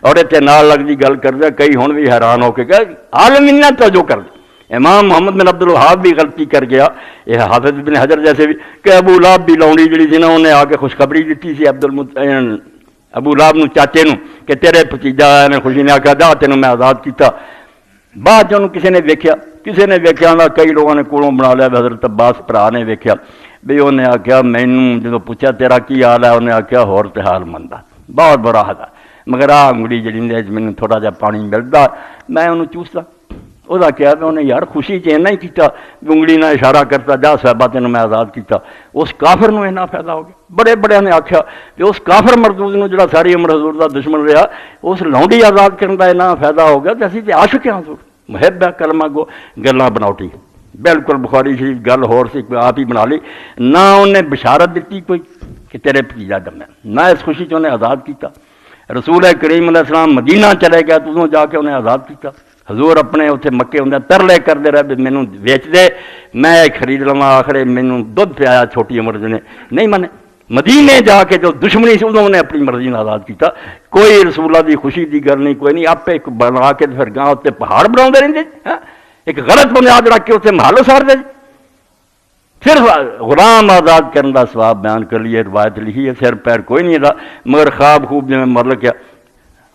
اور اتنے نال لگتی گل کرتے کئی ہن بھی حیران ہو کے کہ عالم انہیں توجہ کر دے۔ امام محمد بن عبد الوہاب بھی غلطی کر گیا، یہ حافظ بن حجر جیسے بھی، کہ ابو لہب بھی لونڈی جڑی سی نا انہیں آ کے خوشخبری دیتی سی ابو لہب نو چاچے نو کہ تیرے بھتیجا آیا نے، خوشی نے آخیا جا تینوں میں آزاد کیتا۔ بعد چ کسی نے ویکھیا کئی لوگوں نے کولوں بنا لیا، حضرت عباس بھرا نے ویکھیا بھی انہیں آخیا مینوں جدو پوچھا تیرا کی حال ہے، انہیں آخیا ہور تے حال مندا بہت برا حال ہے، مگر آ انگلی جڑی مینوں تھوڑا جہا پانی ملتا میں انہوں چوستا۔ وہ کیا کہ انہیں یار خوشی چ ہی کیتا، انگلی نہ اشارہ کرتا جا صاحبہ تینوں میں آزاد کیتا۔ اس کافر نو اینا فائدہ ہو گیا۔ بڑے بڑے نے آخیا کہ اس کافر مردود نو جڑا ساری عمر حضور دا دشمن رہا، اس لونڈی آزاد کرنے کا اینا فائدہ ہو گیا کہ اسی تے عاشق ہیں حضور، محب ہے کلمہ گو، گلاں بناوٹی بالکل بخاری شریف گل ہور سی آپ ہی بنا لی، نہ انہیں بشارت دیتی کوئی کہ تیرے بھتیجا جمنا، نہ اس خوشی چ انہیں آزاد کیتا۔ رسول کریم علیہ السلام مدینہ چلے گیا تو ادوں جا کے انہیں آزاد کیتا۔ حضور اپنے اتنے مکے ہوں ترلے کرتے رہے بھی مینوں ویچ دے میں خرید لواں، آخرے مینوں دودھ پیا چھوٹی عمر نے نہیں منے۔ مدینے جا کے جو دشمنی سی ادوں انہیں اپنی مرضی آزاد کیتا۔ کوئی رسول اللہ دی خوشی دی گل نہیں، کوئی نہیں، آپ ایک بنا کے پھر گاں اتنے پہاڑ بنا رہتے، ایک غلط بنیاد رکھ کے اتنے محل سار دے۔ پھر غلام آزاد کرنے کا سواب بیان کر لیے، روایت لکھی ہے، سر پیر کوئی نہیں تھا مگر خواب خوب جی میں مر کیا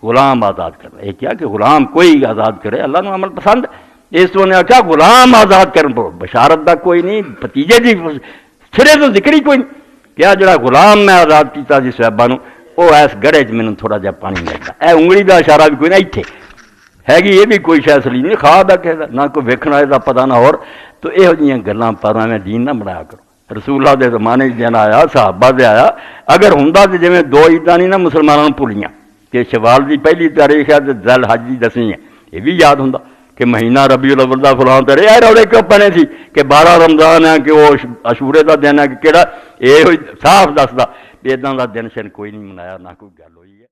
غلام آزاد کرنا، یہ کیا کہ غلام کوئی آزاد کرے، اللہ نے عمل پسند اس تو نے آخیا غلام آزاد کرن پڑو، بشارت دا کوئی نہیں، بھتیجے دی سرے تو ذکر ہی کوئی نہیں۔ کیا جڑا غلام میں آزاد کیتا جی صحابہ نو، وہ اس گڑھے چ مینوں تھوڑا جہا پانی ملتا، اے انگلی دا اشارہ بھی کوئی نہ اتنے ہے یہ بھی کوئی شاید سلیم نہیں، خواب ہے کہہ نہ کوئی ویکھنا دا پتہ نہ ہور۔ تو یہو جہاں گلاں پر میں دین نہ بنایا کرو۔ رسول اللہ دے زمانے دن آیا، صحابہ دے آیا، اگر ہوندا تے جویں دو عیداں نہیں نا مسلمانوں بھولیاں کہ شوال دی پہلی تاریخ ہے تے ذل حج دی 10ویں ہے، یہ بھی یاد ہوندا کہ مہینہ ربیع الاول دا فلاں تاریخ، اے روڑے کیوں پنے سی کہ 12 رمضان ہے کہ وہ عاشورے دا دن ہے کہ کیڑا، یہ صاف دسدا بھی اداں دا دن شن کوئی نہیں منایا، نہ کوئی گل ہوئی ہے۔